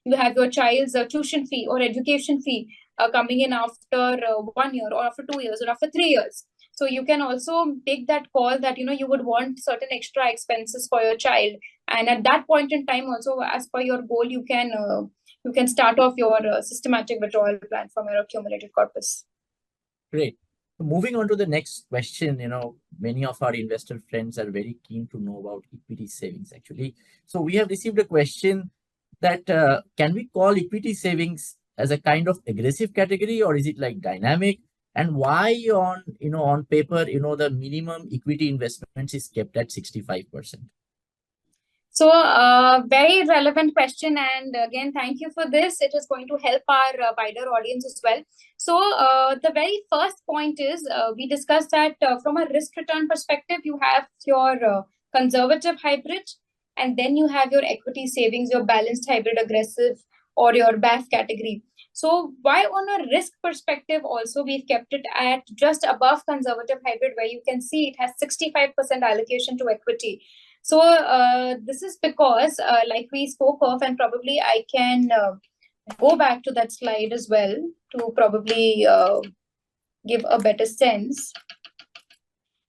you have your child's tuition fee or education fee coming in after 1 year, or after 2 years, or after 3 years. So you can also take that call that, you would want certain extra expenses for your child. And at that point in time also, as per your goal, you can start off your systematic withdrawal plan from your accumulated corpus. Great. Moving on to the next question, many of our investor friends are very keen to know about equity savings actually. So we have received a question that can we call equity savings as a kind of aggressive category, or is it like dynamic? And why on paper, the minimum equity investments is kept at 65%? So very relevant question. And again, thank you for this. It is going to help our wider audience as well. So the very first point is we discussed that from a risk return perspective, you have your conservative hybrid, and then you have your equity savings, your balanced hybrid aggressive, or your BAF category. So why on a risk perspective also we've kept it at just above conservative hybrid, where you can see it has 65% allocation to equity. So this is because like we spoke of, and probably I can go back to that slide as well to probably give a better sense.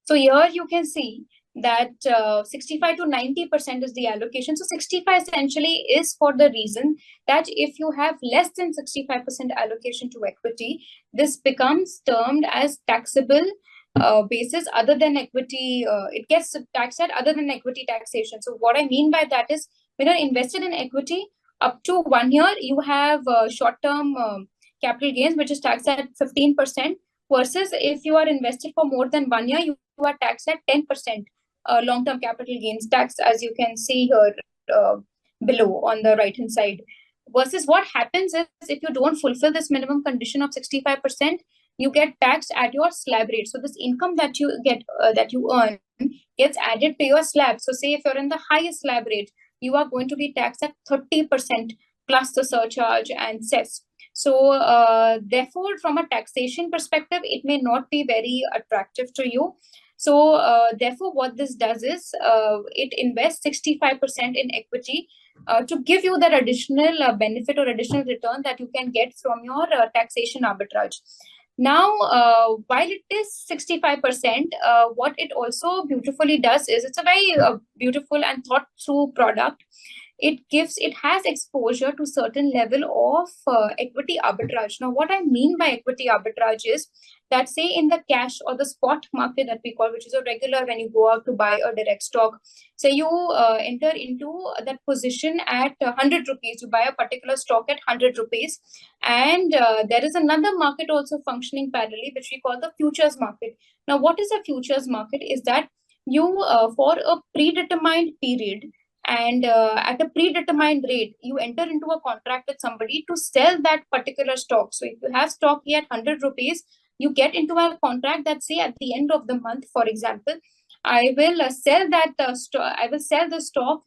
So here you can see that 65 to 90% is the allocation. So 65 essentially is for the reason that if you have less than 65% allocation to equity, this becomes termed as taxable basis other than equity. It gets taxed at other than equity taxation. So what I mean by that is when you're invested in equity up to 1 year, you have short-term capital gains, which is taxed at 15%, versus if you are invested for more than 1 year, you are taxed at 10% long-term capital gains tax, as you can see here below on the right-hand side. Versus what happens is if you don't fulfill this minimum condition of 65%, you get taxed at your slab rate. So this income that you get, that you earn, gets added to your slab. So say if you're in the highest slab rate, you are going to be taxed at 30% plus the surcharge and cess. So therefore, from a taxation perspective, it may not be very attractive to you. So therefore, what this does is it invests 65% in equity to give you that additional benefit or additional return that you can get from your taxation arbitrage. Now, while it is 65%, what it also beautifully does is it's a very beautiful and thought through product. It has exposure to certain level of equity arbitrage. Now, what I mean by equity arbitrage is that, say, in the cash or the spot market that we call, which is a regular when you go out to buy a direct stock, say you enter into that position at 100 rupees, you buy a particular stock at 100 rupees, and there is another market also functioning parallelly, which we call the futures market. Now, what is a futures market? Is that you, for a predetermined period, and at a predetermined rate, you enter into a contract with somebody to sell that particular stock. So if you have stock here at 100 rupees, you get into a contract that, say, at the end of the month, for example, I will sell that I will sell the stock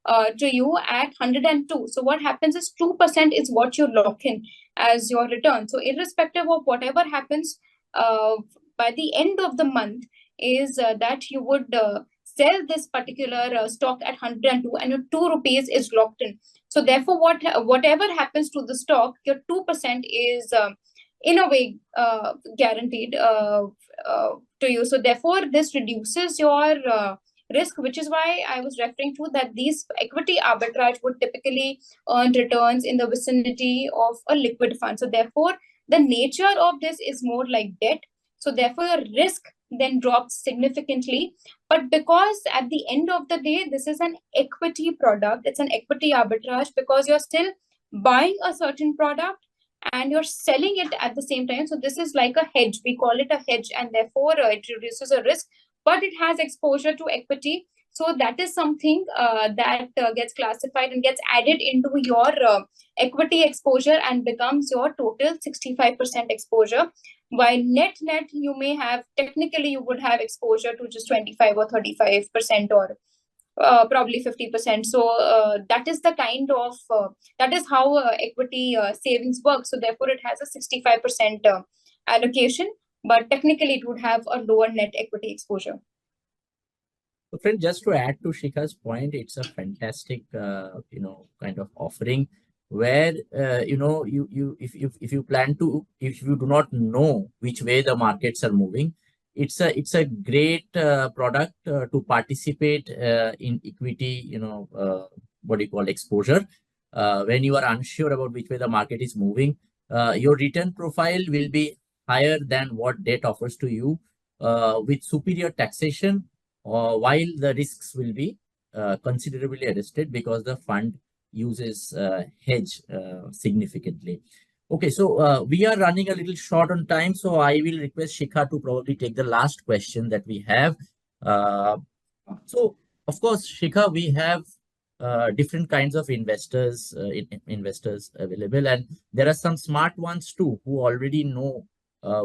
to you at 102. So what happens is 2% is what you lock in as your return. So irrespective of whatever happens by the end of the month, is that you would sell this particular stock at 102, and your 2 rupees is locked in. So therefore, whatever happens to the stock, your 2% is in a way guaranteed to you. So therefore, this reduces your risk, which is why I was referring to that these equity arbitrage would typically earn returns in the vicinity of a liquid fund. So therefore, the nature of this is more like debt. So therefore, your risk then drops significantly. But because at the end of the day, this is an equity product, it's an equity arbitrage, because you're still buying a certain product and you're selling it at the same time. So this is like a hedge. We call it a hedge, and therefore it reduces a risk, but it has exposure to equity. So that is something that gets classified and gets added into your equity exposure and becomes your total 65% exposure. While net, you may have, technically you would have exposure to just 25 or 35% or probably 50%. So that is the kind of, that is how equity savings work. So therefore it has a 65% allocation, but technically it would have a lower net equity exposure. So friend, just to add to Shikha's point, it's a fantastic, kind of offering where, if you plan to, if you do not know which way the markets are moving, it's a great product to participate in equity, what do you call exposure. When you are unsure about which way the market is moving, your return profile will be higher than what debt offers to you with superior taxation, while the risks will be considerably arrested because the fund uses hedge significantly. Okay, so we are running a little short on time, so I will request Shikha to probably take the last question that we have. So, of course, Shikha, we have different kinds of investors available, and there are some smart ones too who already know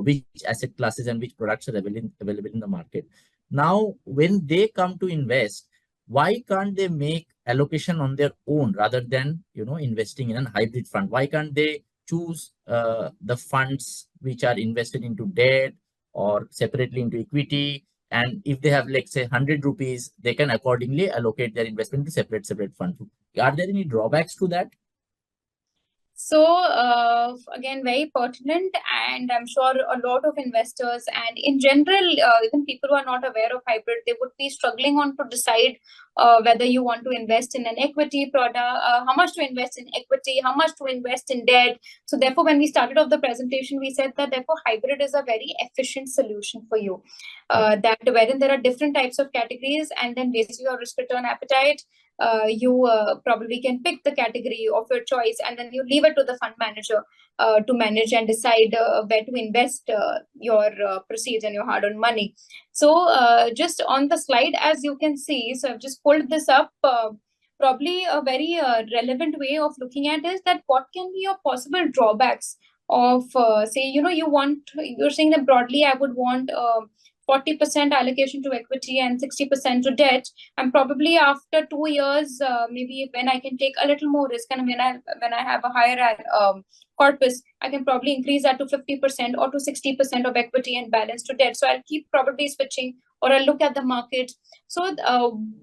which asset classes and which products are available in the market. Now, when they come to invest, why can't they make allocation on their own rather than investing in a hybrid fund? Why can't they choose the funds which are invested into debt or separately into equity? And if they have, like, say, 100 rupees, they can accordingly allocate their investment to separate funds. Are there any drawbacks to that? So again, very pertinent, and I'm sure a lot of investors and in general, even people who are not aware of hybrid, they would be struggling on to decide whether you want to invest in an equity product, how much to invest in equity, how much to invest in debt. So therefore, when we started off the presentation, we said that therefore hybrid is a very efficient solution for you, that wherein there are different types of categories, and then based on your risk return appetite, you probably can pick the category of your choice, and then you leave it to the fund manager to manage and decide where to invest your proceeds and your hard-earned money. So just on the slide, as you can see, so I've just pulled this up. Probably a very relevant way of looking at is that what can be your possible drawbacks of say, you're saying that broadly I would want 40% allocation to equity and 60% to debt, and probably after 2 years, maybe when I can take a little more risk, and when I have a higher corpus, I can probably increase that to 50% or to 60% of equity and balance to debt. So I'll keep probably switching, or I'll look at the market. So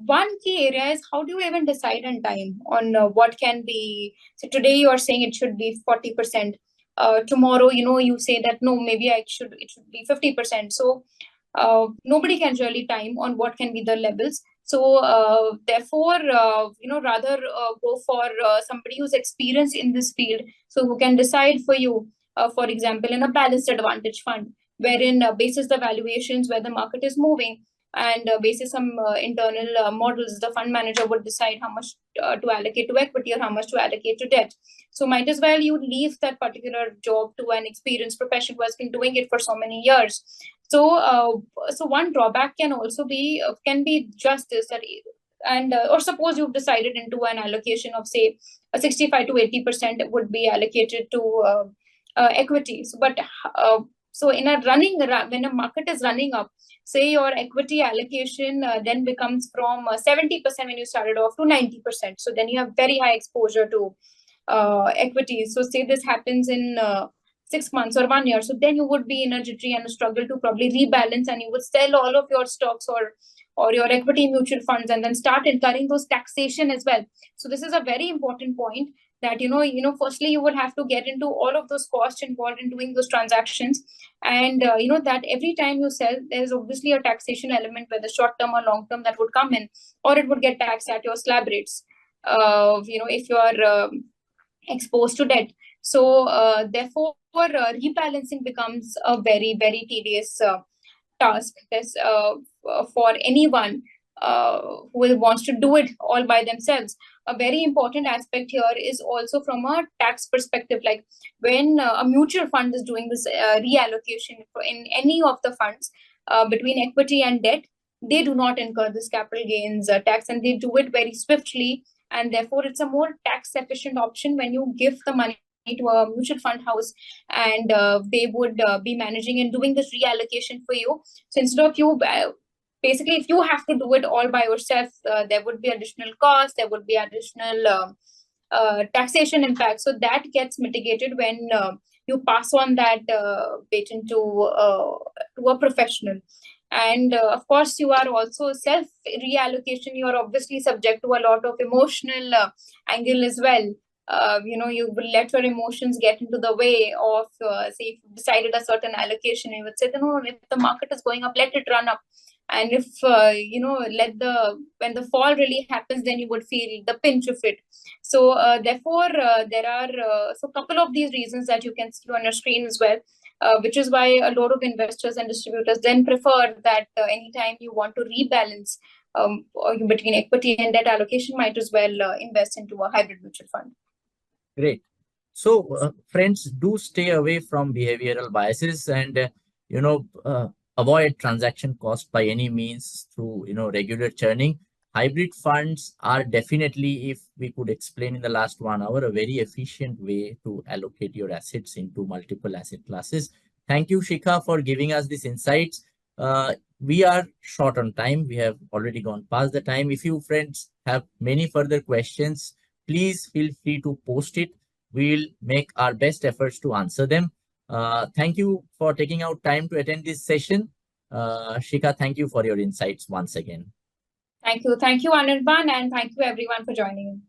one key area is, how do you even decide on time on what can be? So today you are saying it should be 40%. Tomorrow, you say that no, maybe it should be 50%. So nobody can really time on what can be the levels. So therefore, rather go for somebody who's experienced in this field, so who can decide for you, for example, in a balanced advantage fund, wherein basis the valuations where the market is moving, and basis some internal models, the fund manager would decide how much to allocate to equity or how much to allocate to debt. So might as well you leave that particular job to an experienced professional who has been doing it for so many years. So one drawback can also be just this, that, and or suppose you've decided into an allocation of say 65 to 80% would be allocated to equity. So in a when a market is running up, say your equity allocation then becomes from 70% when you started off to 90%. So then you have very high exposure to equity. So say this happens in 6 months or 1 year, so then you would be in a jittery and struggle to probably rebalance, and you would sell all of your stocks or your equity mutual funds, and then start incurring those taxation as well. So this is a very important point, that firstly you would have to get into all of those costs involved in doing those transactions, and that every time you sell, there's obviously a taxation element, whether short term or long term, that would come in, or it would get taxed at your slab rates, if you are exposed to debt. So therefore, rebalancing becomes a very, very tedious task for anyone who wants to do it all by themselves. A very important aspect here is also from a tax perspective, like when a mutual fund is doing this reallocation in any of the funds between equity and debt, they do not incur this capital gains tax, and they do it very swiftly, and therefore it's a more tax efficient option when you give the money to a mutual fund house, and they would be managing and doing this reallocation for you. So instead of you basically, if you have to do it all by yourself, there would be additional cost, there would be additional taxation impact. So that gets mitigated when you pass on that patent to a professional. And of course, you are also self reallocation. You are obviously subject to a lot of emotional angle as well. You will let your emotions get into the way of, say, if you decided a certain allocation, you would say, no, if the market is going up, let it run up. And if, when the fall really happens, then you would feel the pinch of it. So therefore, there are a couple of these reasons that you can see on your screen as well. Which is why a lot of investors and distributors then prefer that anytime you want to rebalance between equity and debt allocation, might as well invest into a hybrid mutual fund. Great. So, friends, do stay away from behavioral biases, and avoid transaction cost by any means through regular churning. Hybrid funds are definitely, if we could explain in the last 1 hour, a very efficient way to allocate your assets into multiple asset classes. Thank you, Shikha, for giving us these insights. We are short on time. We have already gone past the time. If you friends have many further questions, please feel free to post it. We'll make our best efforts to answer them. Thank you for taking out time to attend this session. Shikha, thank you for your insights once again. Thank you. Thank you, Anirban, and thank you everyone for joining in.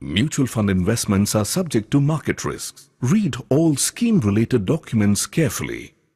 Mutual fund investments are subject to market risks. Read all scheme-related documents carefully.